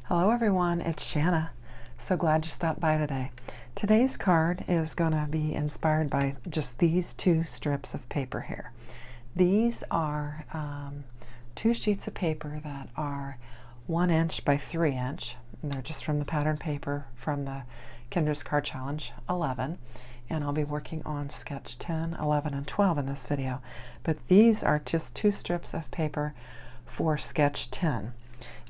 Hello everyone, it's Shanna. So glad you stopped by today. Today's card is going to be inspired by just these two strips of paper here. These are two sheets of paper that are 1 inch by 3 inch. And they're just from the pattern paper from the Kendras Card Challenge 11. And I'll be working on sketch 10, 11, and 12 in this video. But these are just two strips of paper for sketch 10.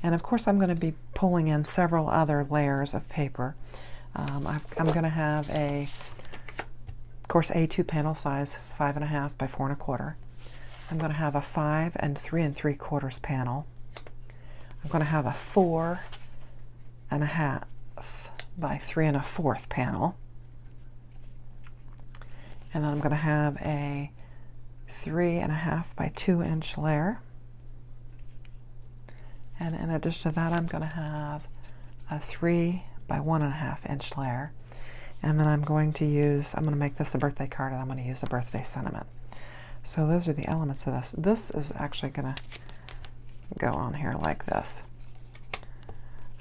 And of course I'm going to be pulling in several other layers of paper. I'm going to have of course, A2 panel size, 5.5 by 4.25. I'm going to have a 5 and 3 3/4 panel. I'm going to have a 4.5 by 3 1/4 panel. And then I'm going to have a 3.5 by 2 inch layer. And in addition to that, I'm going to have a 3 by 1.5 inch layer. And then I'm going to make this a birthday card, and I'm going to use a birthday sentiment. So those are the elements of this. This is actually going to go on here like this.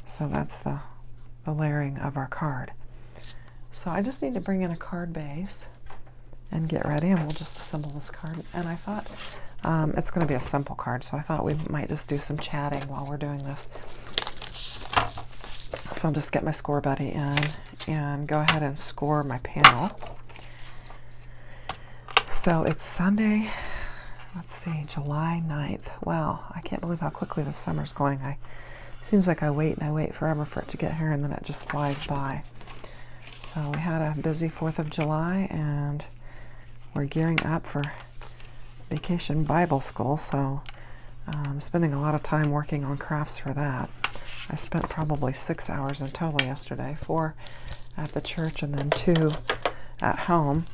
So that's the layering of our card. So I just need to bring in a card base and get ready, and we'll just assemble this card. And I thought it's going to be a simple card, so I thought we might just do some chatting while we're doing this. So I'll just get my score buddy in and go ahead and score my panel. So it's Sunday, let's see, July 9th. Wow, I can't believe how quickly the summer's going. Seems like I wait and I wait forever for it to get here, and then it just flies by. So we had a busy 4th of July, and we're gearing up for Vacation Bible School, so I'm spending a lot of time working on crafts for that. I spent probably 6 hours in total yesterday, 4 at the church and then 2 at home,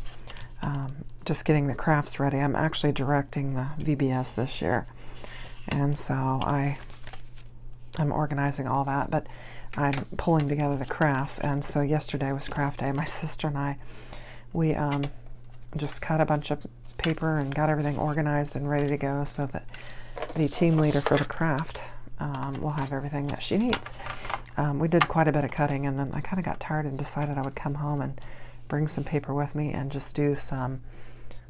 just getting the crafts ready. I'm actually directing the VBS this year, and so I'm organizing all that, but I'm pulling together the crafts. And so yesterday was craft day. My sister and we just cut a bunch of paper and got everything organized and ready to go, so that the team leader for the craft will have everything that she needs. We did quite a bit of cutting, and then I kind of got tired and decided I would come home and bring some paper with me and just do some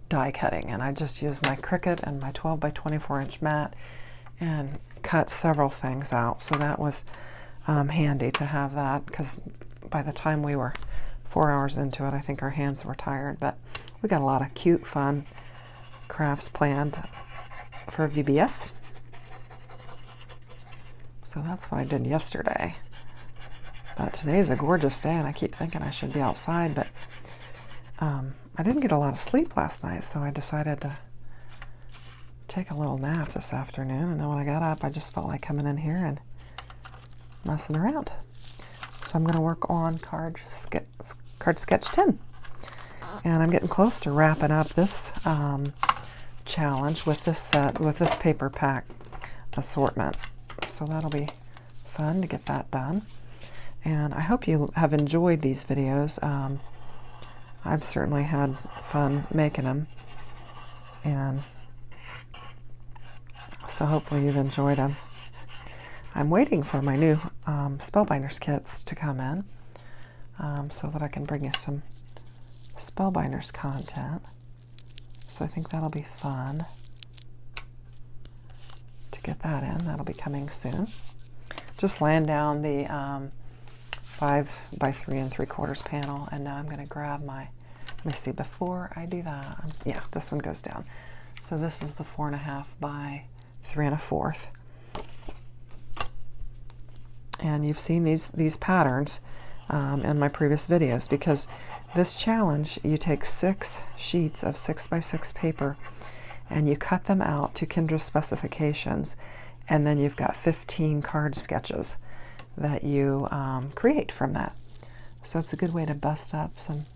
die cutting. And I just used my Cricut and my 12 by 24 inch mat and cut several things out. So that was handy to have that, because by the time we were 4 hours into it, I think our hands were tired. But we got a lot of cute, fun crafts planned for VBS. So that's what I did yesterday. But today's a gorgeous day, and I keep thinking I should be outside, but I didn't get a lot of sleep last night, so I decided to take a little nap this afternoon. And then when I got up, I just felt like coming in here and messing around. So I'm going to work on card sketch 10. And I'm getting close to wrapping up this challenge with this set, with this paper pack assortment. So that'll be fun to get that done. And I hope you have enjoyed these videos. I've certainly had fun making them. And so hopefully you've enjoyed them. I'm waiting for my new Spellbinders kits to come in, so that I can bring you some Spellbinders content. So I think that'll be fun to get that in. That'll be coming soon. Just laying down the 5 by 3 3/4 panel, and now I'm going to grab my, let me see, before I do that, yeah, this one goes down. So this is the 4.5 by 3 1/4. And you've seen these patterns in my previous videos, because this challenge, you take 6 sheets of 6 by 6 paper and you cut them out to Kendras specifications, and then you've got 15 card sketches that you create from that. So it's a good way to bust up some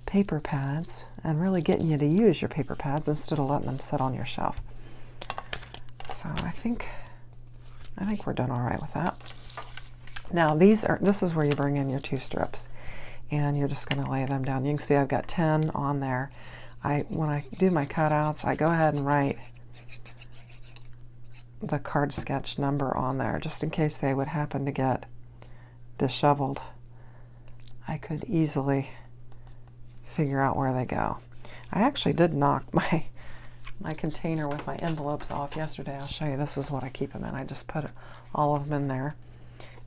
paper pads and really getting you to use your paper pads instead of letting them sit on your shelf. So I think we're doing all right with that. Now this is where you bring in your 2 strips, and you're just going to lay them down. You can see I've got 10 on there. When I do my cutouts, I go ahead and write the card sketch number on there, just in case they would happen to get disheveled. I could easily figure out where they go. I actually did knock my container with my envelopes off yesterday. I'll show you. This is what I keep them in. I just put all of them in there.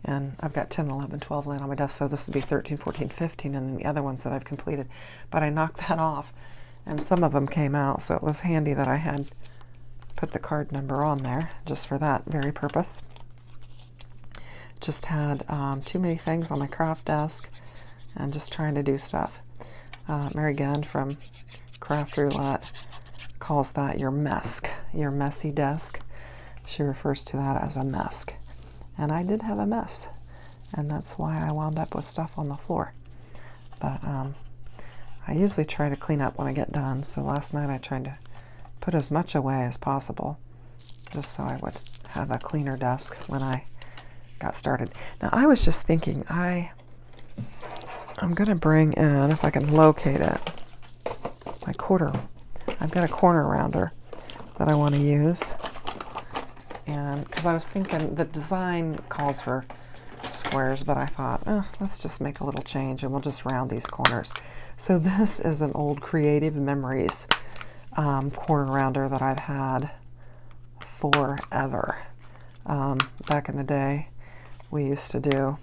And I've got 10, 11, 12 laying on my desk, so this would be 13, 14, 15, and then the other ones that I've completed. But I knocked that off, and some of them came out, so it was handy that I had put the card number on there just for that very purpose. Just had too many things on my craft desk and just trying to do stuff. Mary Gunn from Craft Roulette calls that your mesk, your messy desk. She refers to that as a mesk. And I did have a mess, and that's why I wound up with stuff on the floor. But I usually try to clean up when I get done, so last night I tried to put as much away as possible, just so I would have a cleaner desk when I got started. Now I was just thinking, I'm going to bring in, if I can locate it, my quarter. I've got a corner rounder that I want to use. And because I was thinking the design calls for squares, but I thought, let's just make a little change and we'll just round these corners. So this is an old Creative Memories corner rounder that I've had forever. Back in the day, we used to do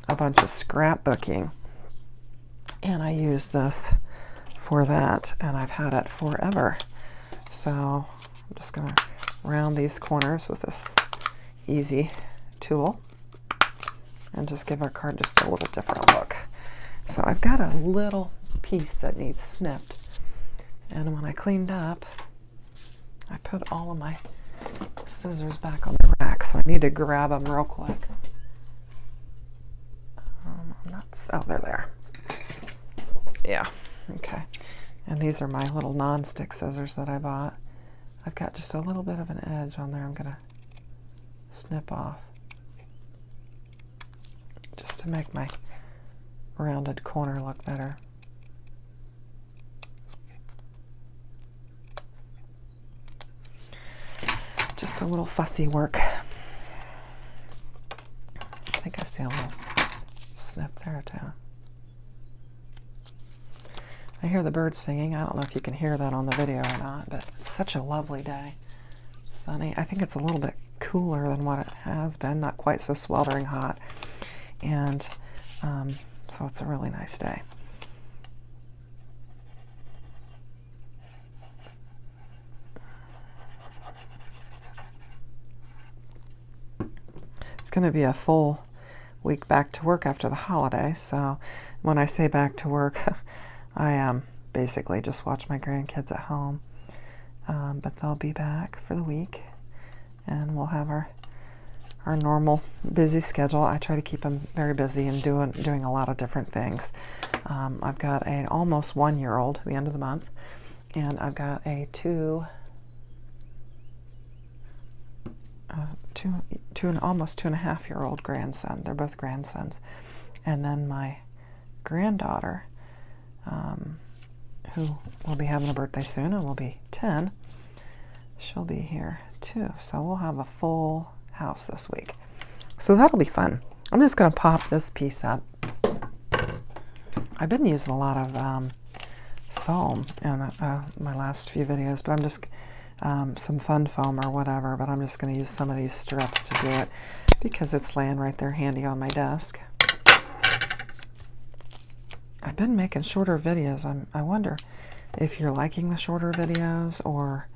a bunch of scrapbooking, and I used this for that, and I've had it forever. So I'm just going to round these corners with this easy tool and just give our card just a little different look. So I've got a little piece that needs snipped, and when I cleaned up, I put all of my scissors back on the rack, so I need to grab them real quick. Oh, they're there. Yeah, okay. And these are my little non-stick scissors that I bought. I've got just a little bit of an edge on there I'm going to snip off, just to make my rounded corner look better. Just a little fussy work. I think I see a little snip there too. I hear the birds singing. I don't know if you can hear that on the video or not, but it's such a lovely day. Sunny. I think it's a little bit cooler than what it has been, not quite so sweltering hot. And so it's a really nice day. It's going to be a full week back to work after the holiday, so when I say back to work, I basically just watch my grandkids at home, but they'll be back for the week, and we'll have our normal busy schedule. I try to keep them very busy and doing a lot of different things. I've got an almost 1-year-old at the end of the month, and I've got a almost 2.5-year-old grandson. They're both grandsons, and then my granddaughter, who will be having a birthday soon and will be 10. She'll be here too, so we'll have a full house this week. So that'll be fun. I'm just going to pop this piece up. I've been using a lot of foam in my last few videos, but I'm just some fun foam or whatever, but I'm just going to use some of these strips to do it because it's laying right there handy on my desk. I've been making shorter videos. I wonder if you're liking the shorter videos or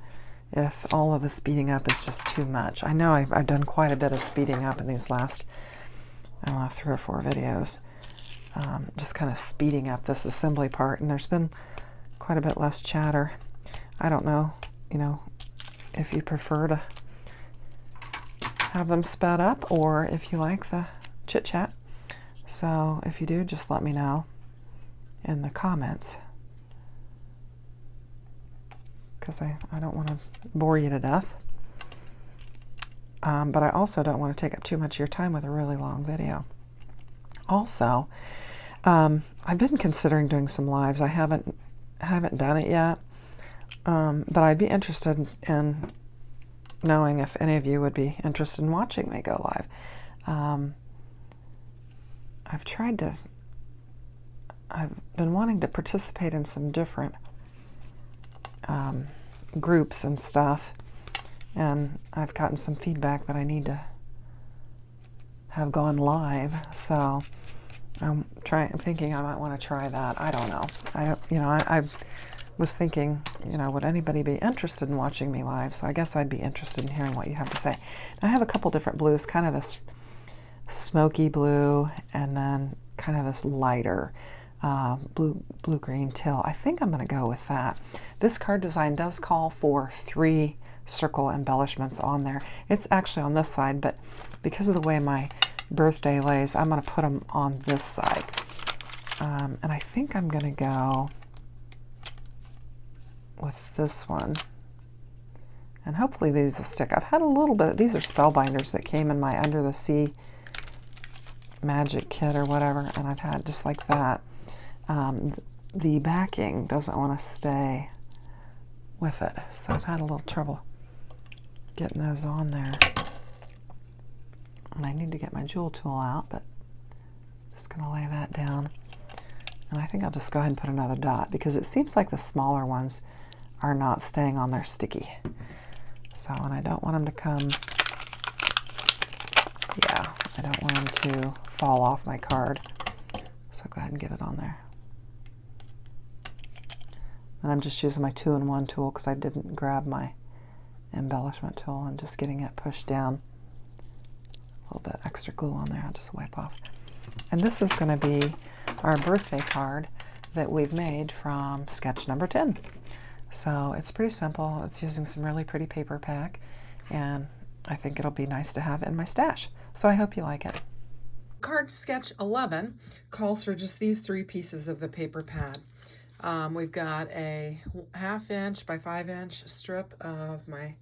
if all of the speeding up is just too much. I know I've done quite a bit of speeding up in these last 3 or 4 videos. Just kind of speeding up this assembly part, and there's been quite a bit less chatter. I don't know, if you prefer to have them sped up or if you like the chit chat. So if you do, just let me know in the comments, because I don't want to bore you to death, but I also don't want to take up too much of your time with a really long video. Also, I've been considering doing some lives. I haven't done it yet, but I'd be interested in knowing if any of you would be interested in watching me go live. I've been wanting to participate in some different groups and stuff, and I've gotten some feedback that I need to have gone live, so I'm thinking I might want to try that. I don't know. I was thinking, would anybody be interested in watching me live? So I guess I'd be interested in hearing what you have to say. I have a couple different blues, kind of this smoky blue, and then kind of this lighter blue-green teal. I think I'm going to go with that. This card design does call for 3 circle embellishments on there. It's actually on this side, but because of the way my birthday lays, I'm going to put them on this side. And I think I'm going to go with this one. And hopefully these will stick. I've had a little bit, these are spellbinders that came in my Under the Sea magic kit or whatever, and I've had just like that. The backing doesn't want to stay with it, so I've had a little trouble getting those on there. And I need to get my jewel tool out, but just going to lay that down. And I think I'll just go ahead and put another dot, because it seems like the smaller ones are not staying on there sticky. So, and I don't want them to come, yeah, I don't want them to fall off my card. So go ahead and get it on there. And I'm just using my 2-in-1 tool because I didn't grab my embellishment tool, and just getting it pushed down. A little bit extra glue on there, I'll just wipe off. And this is going to be our birthday card that we've made from sketch number 10. So it's pretty simple. It's using some really pretty paper pack, and I think it'll be nice to have in my stash. So I hope you like it. Card sketch 11 calls for just these 3 pieces of the paper pad. We've got a 1/2 inch by 5 inch strip of my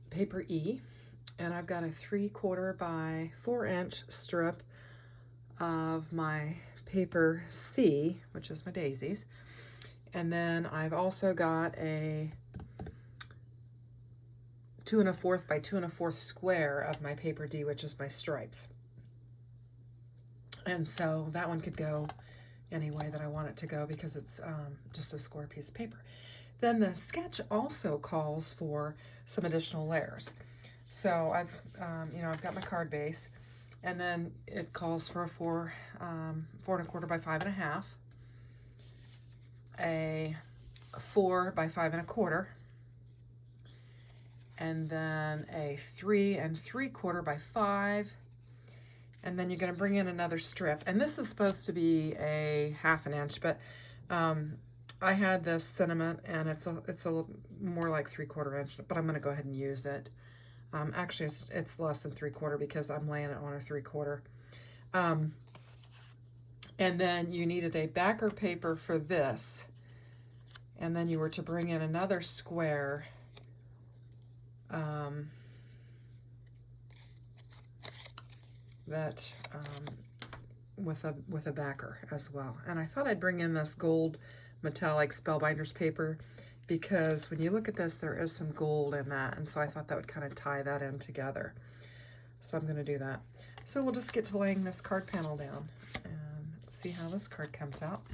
paper E, and I've got a 3/4 by 4 inch strip of my paper C, which is my daisies. And then I've also got a 2 1/4 by 2 1/4 square of my paper D, which is my stripes. And so that one could go any way that I want it to go, because it's just a square piece of paper. Then the sketch also calls for some additional layers. So I've got my card base, and then it calls for a 4 1/4 by 5 1/2, a 4 by 5 1/4, and then a 3 3/4 by 5. And then you're going to bring in another strip. And this is supposed to be a 1/2 inch, but I had this sentiment, and it's a more like 3/4 inch, but I'm going to go ahead and use it. Actually, it's less than 3/4 because I'm laying it on a 3/4. And then you needed a backer paper for this. And then you were to bring in another square that with a backer as well. And I thought I'd bring in this gold metallic spellbinders paper, because when you look at this, there is some gold in that, and so I thought that would kind of tie that in together. So I'm going to do that. So we'll just get to laying this card panel down and see how this card comes out,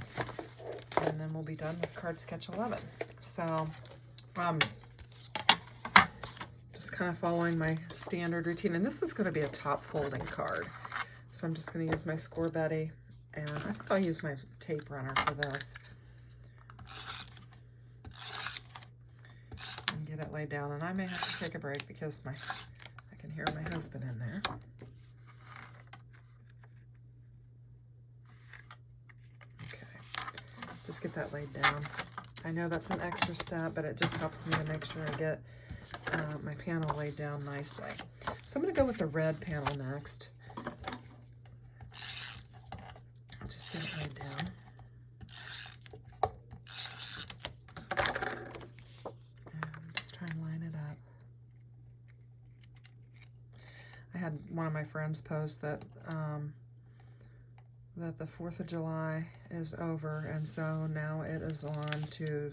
and then we'll be done with card sketch 11. So just kind of following my standard routine, and this is going to be a top folding card. So I'm just going to use my Score Betty, and I think I'll use my tape runner for this. And get it laid down, and I may have to take a break because I can hear my husband in there. Okay, just get that laid down. I know that's an extra step, but it just helps me to make sure I get my panel laid down nicely. So I'm going to go with the red panel next. Just get it laid down. And just try and line it up. I had one of my friends post that that the 4th of July is over, and so now it is on to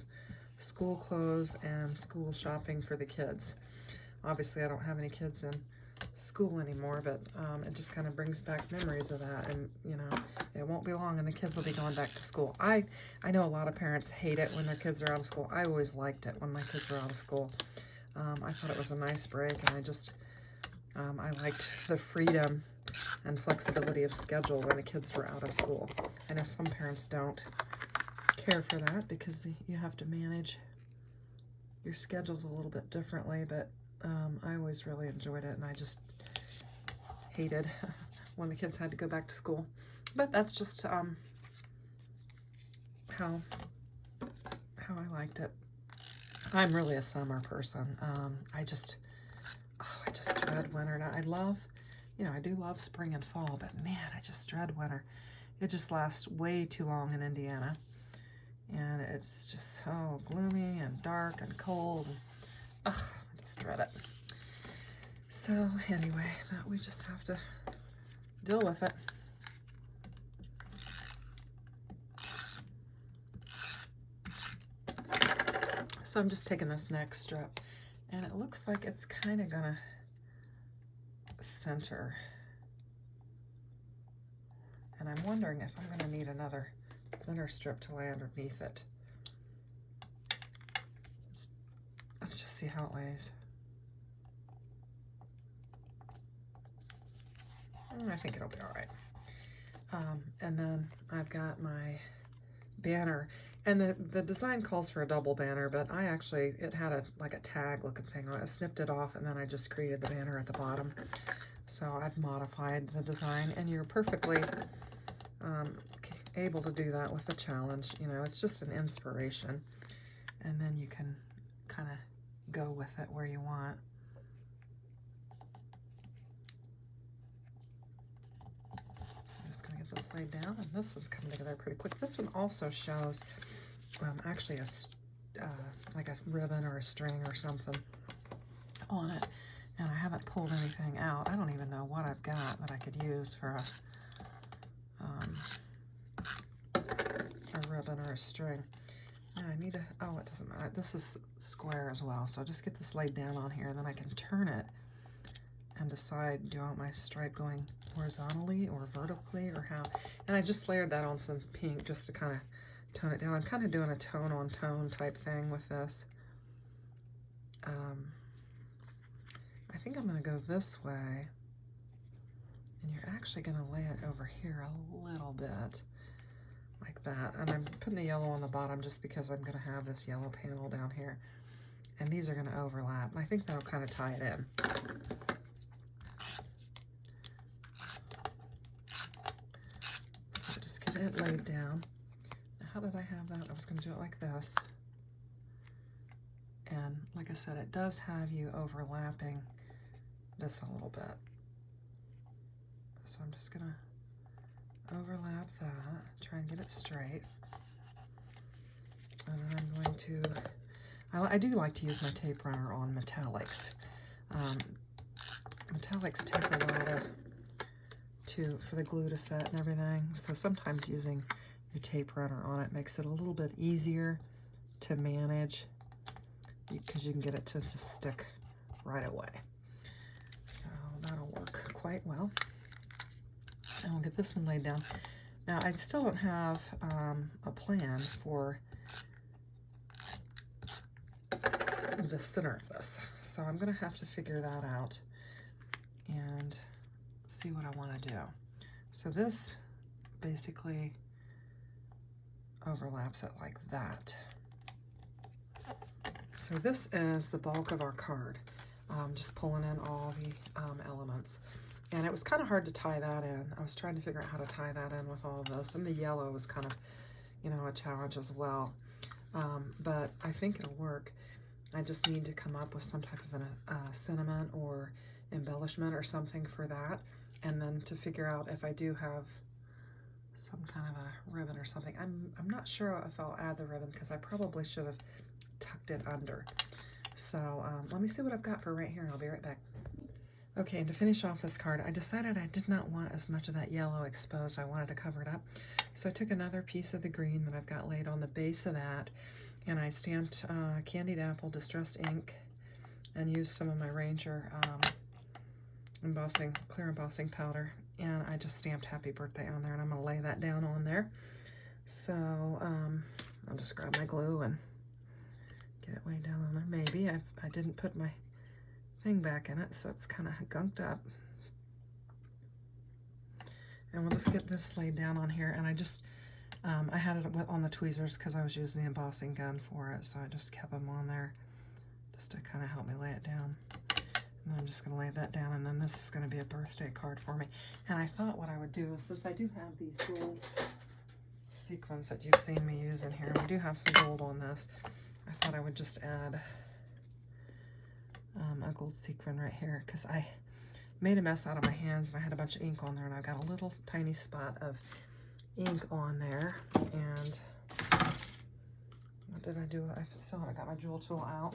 school clothes and school shopping for the kids. Obviously, I don't have any kids in school anymore, but it just kind of brings back memories of that. And you know, it won't be long and the kids will be going back to school. I know a lot of parents hate it when their kids are out of school. I always liked it when my kids were out of school. I thought it was a nice break, and I liked the freedom and flexibility of schedule when the kids were out of school. I know some parents don't care for that because you have to manage your schedules a little bit differently, but I always really enjoyed it, and I just hated when the kids had to go back to school. But that's just how I liked it. I'm really a summer person. I just dread winter. Now I love, you know, I do love spring and fall, but man, I just dread winter. It just lasts way too long in Indiana, and it's just so gloomy and dark and cold. I just dread it. So anyway, but we just have to deal with it. So I'm just taking this next strip, and it looks like it's kind of gonna center. And I'm wondering if I'm gonna need another thinner strip to lay underneath it. Let's just see how it lays. I think it'll be all right. And then I've got my banner, and the design calls for a double banner, but it had like a tag looking thing on it. I snipped it off, and then I just created the banner at the bottom. So I've modified the design, and you're perfectly able to do that with the challenge. You know, it's just an inspiration, and then you can kind of go with it where you want. Get this laid down, and this one's coming together pretty quick. This one also shows actually like a ribbon or a string or something on it, and I haven't pulled anything out. I don't even know what I've got that I could use for a ribbon or a string. And I need to, oh, it doesn't matter. This is square as well, so I'll just get this laid down on here, and then I can turn it and decide, do I want my stripe going horizontally or vertically or how? And I just layered that on some pink just to kind of tone it down. I'm kind of doing a tone on tone type thing with this. I think I'm going to go this way, and you're actually going to lay it over here a little bit like that. And I'm putting the yellow on the bottom just because I'm going to have this yellow panel down here, and these are going to overlap, and I think that'll kind of tie it in. It laid down. Now, how did I have that? I was going to do it like this. And like I said, it does have you overlapping this a little bit. So I'm just going to overlap that, try and get it straight. And then I'm going to, I do like to use my tape runner on metallics. Metallics take a while for the glue to set and everything, so sometimes using your tape runner on it makes it a little bit easier to manage because you can get it to just stick right away. So that'll work quite well. And we'll get this one laid down. Now I still don't have a plan for the center of this, so I'm gonna have to figure that out and see what I want to do. So this basically overlaps it like that. So this is the bulk of our card. Just pulling in all the elements. And it was kind of hard to tie that in. I was trying to figure out how to tie that in with all of this. And the yellow was kind of, you know, a challenge as well. But I think it'll work. I just need to come up with some type of a sentiment or embellishment or something for that, and then to figure out if I do have some kind of a ribbon or something. I'm not sure if I'll add the ribbon because I probably should have tucked it under. So let me see what I've got for right here, and I'll be right back. Okay, and to finish off this card, I decided I did not want as much of that yellow exposed. I wanted to cover it up. So I took another piece of the green that I've got laid on the base of that, and I stamped Candied Apple Distressed Ink and used some of my Ranger clear embossing powder, and I just stamped Happy Birthday on there, and I'm going to lay that down on there. So I'll just grab my glue and get it laid down on there. Maybe I didn't put my thing back in it, so it's kind of gunked up. And we'll just get this laid down on here, and I just I had it on the tweezers because I was using the embossing gun for it, so I just kept them on there just to kind of help me lay it down. And I'm just going to lay that down, and then this is going to be a birthday card for me. And I thought what I would do is, since I do have these gold sequins that you've seen me use in here, and we do have some gold on this, I thought I would just add a gold sequin right here, because I made a mess out of my hands and I had a bunch of ink on there, and I got a little tiny spot of ink on there. And what did I do? I still haven't got my jewel tool out.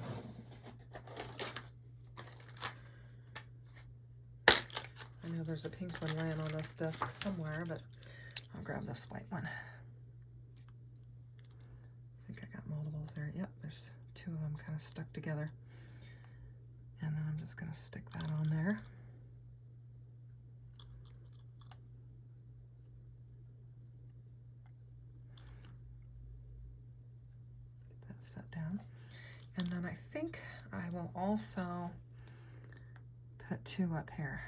I know there's a pink one laying on this desk somewhere, but I'll grab this white one. I think I got multiples there. Yep, there's two of them kind of stuck together. And then I'm just going to stick that on there. Get that set down. And then I think I will also put two up here.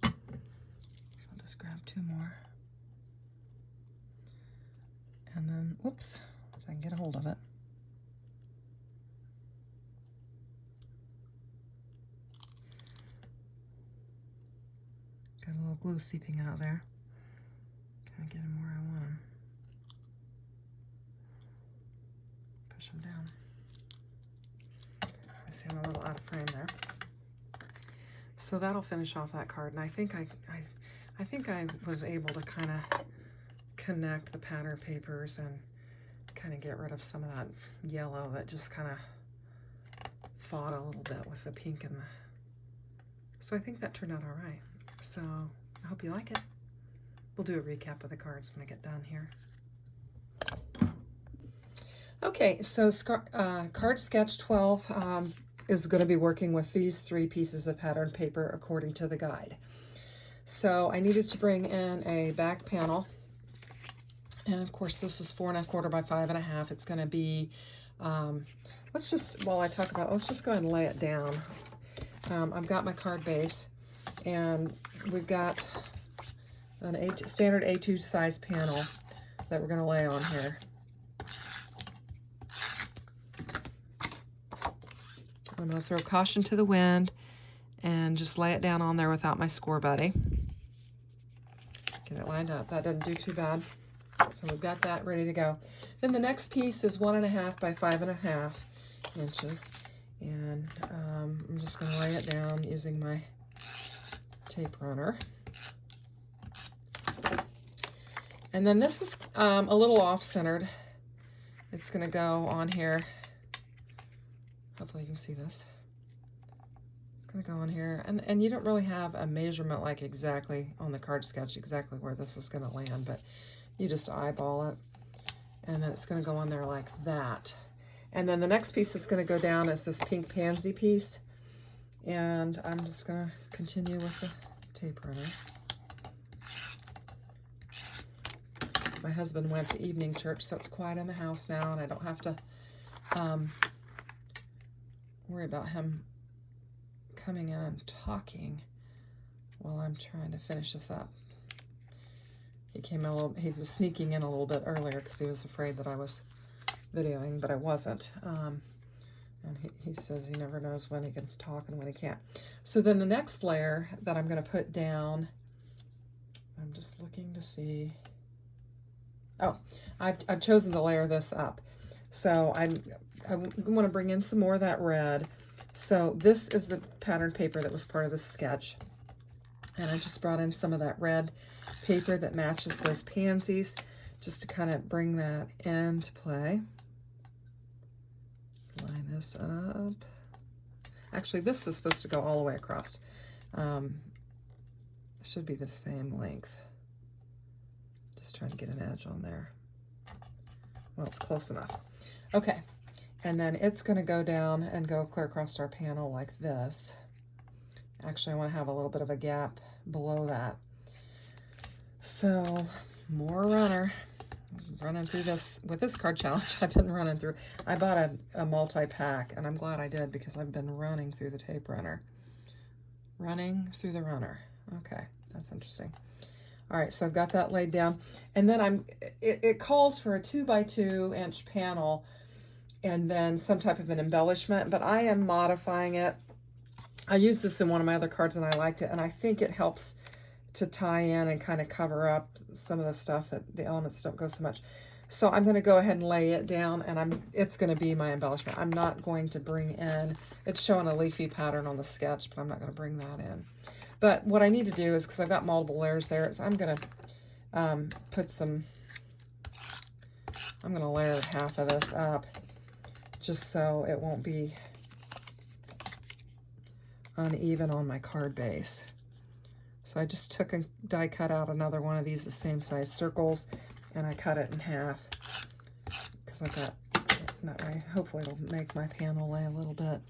So I'll just grab two more. And then, whoops, if I can get a hold of it. Got a little glue seeping out there. Kind of get them where I want them. Push them down. I see I'm a little out of frame there. So that'll finish off that card, and I think I was able to kind of connect the pattern papers and kind of get rid of some of that yellow that just kind of fought a little bit with the pink and the. So I think that turned out all right. So I hope you like it. We'll do a recap of the cards when I get done here. Okay, so card sketch 12 is going to be working with these 3 pieces of pattern paper according to the guide. So I needed to bring in a back panel, and of course this is 4 1/4 by 5 1/2. It's going to be, let's just, while I talk about it, let's just go ahead and lay it down. I've got my card base, and we've got an standard A2 size panel that we're going to lay on here. I'm going to throw caution to the wind and just lay it down on there without my score buddy. Get it lined up. That doesn't do too bad. So we've got that ready to go. Then the next piece is 1 1/2 by 5 1/2 inches. And I'm just going to lay it down using my tape runner. And then this is a little off-centered. It's going to go on here. Hopefully you can see this. It's going to go on here. And you don't really have a measurement like exactly on the card sketch exactly where this is going to land, but you just eyeball it. And then it's going to go on there like that. And then the next piece that's going to go down is this pink pansy piece. And I'm just going to continue with the tape runner. My husband went to evening church, so it's quiet in the house now, and I don't have to worry about him coming in and talking while I'm trying to finish this up. He was sneaking in a little bit earlier because he was afraid that I was videoing, but I wasn't. And he says he never knows when he can talk and when he can't. So then the next layer that I'm going to put down, I'm just looking to see. Oh, I've chosen to layer this up. So I want to bring in some more of that red. So this is the pattern paper that was part of the sketch. And I just brought in some of that red paper that matches those pansies just to kind of bring that into play. Line this up. Actually, this is supposed to go all the way across. It should be the same length. Just trying to get an edge on there. Well, it's close enough. Okay, and then it's going to go down and go clear across our panel like this. Actually, I want to have a little bit of a gap below that. So, more runner. Running through this with this card challenge. I've been running through. I bought a multi-pack, and I'm glad I did because I've been running through the tape runner. Running through the runner. Okay, that's interesting. All right, so I've got that laid down, and then it calls for a 2x2 inch panel, and then some type of an embellishment. But I am modifying it. I used this in one of my other cards, and I liked it, and I think it helps to tie in and kind of cover up some of the stuff that the elements don't go so much. So I'm going to go ahead and lay it down, and it's going to be my embellishment. I'm not going to bring in, it's showing a leafy pattern on the sketch, but I'm not going to bring that in. But what I need to do is, because I've got multiple layers there, is I'm going to put some, I'm going to layer half of this up just so it won't be uneven on my card base. So I just took and die cut out another one of these, the same size circles, and I cut it in half because I've got, that way hopefully it'll make my panel lay a little bit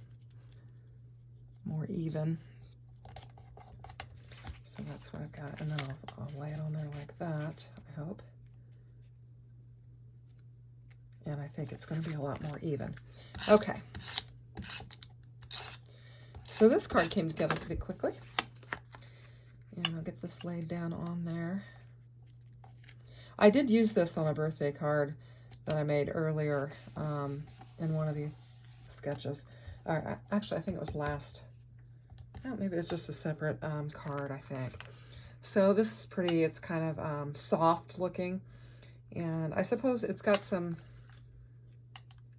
more even. So that's what I've got, and then I'll lay it on there like that, I hope. And I think it's going to be a lot more even. Okay. So this card came together pretty quickly. And I'll get this laid down on there. I did use this on a birthday card that I made earlier in one of the sketches. Actually, I think it was last. Oh, maybe it's just a separate card, I think. So this is pretty. It's kind of soft looking. And I suppose it's got some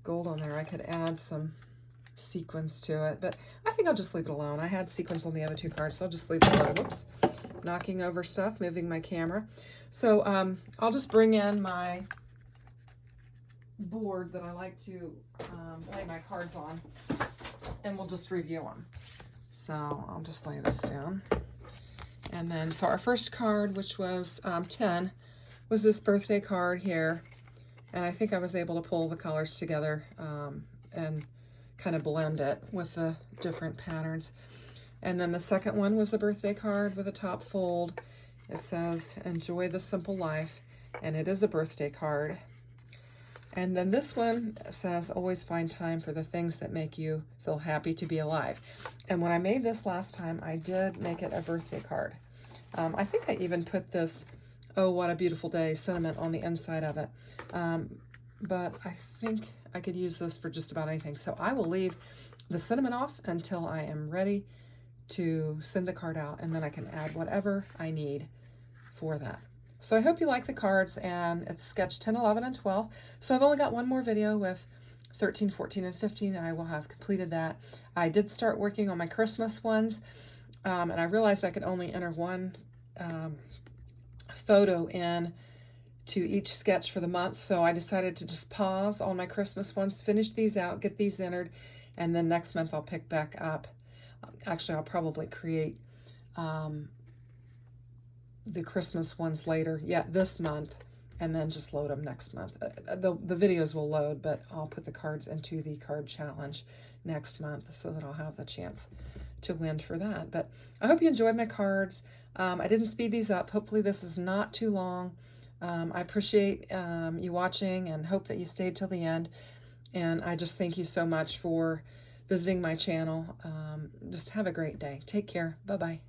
gold on there. I could add some sequins to it, but I think I'll just leave it alone. I had sequins on the other two cards, so I'll just leave it alone. Whoops. Knocking over stuff, moving my camera. So I'll just bring in my board that I like to lay my cards on, and we'll just review them. So I'll just lay this down. And then, so our first card, which was 10, was this birthday card here. And I think I was able to pull the colors together and kind of blend it with the different patterns. And then the second one was a birthday card with a top fold. It says, "Enjoy the simple life," and it is a birthday card. And then this one says, "Always find time for the things that make you feel happy to be alive." And when I made this last time, I did make it a birthday card. I think I even put this, "Oh, what a beautiful day" sentiment on the inside of it. But I think I could use this for just about anything. So I will leave the sentiment off until I am ready to send the card out, and then I can add whatever I need for that. So I hope you like the cards, and it's sketch 10, 11, and 12. So I've only got one more video with 13, 14, and 15, and I will have completed that. I did start working on my Christmas ones, and I realized I could only enter one photo in to each sketch for the month, so I decided to just pause on my Christmas ones, finish these out, get these entered, and then next month I'll pick back up. Actually, I'll probably create the Christmas ones later, this month, and then just load them next month. The videos will load, but I'll put the cards into the card challenge next month so that I'll have the chance to win for that. But I hope you enjoyed my cards. I didn't speed these up. Hopefully this is not too long. I appreciate you watching and hope that you stayed till the end. And I just thank you so much for visiting my channel. Just have a great day. Take care. Bye-bye.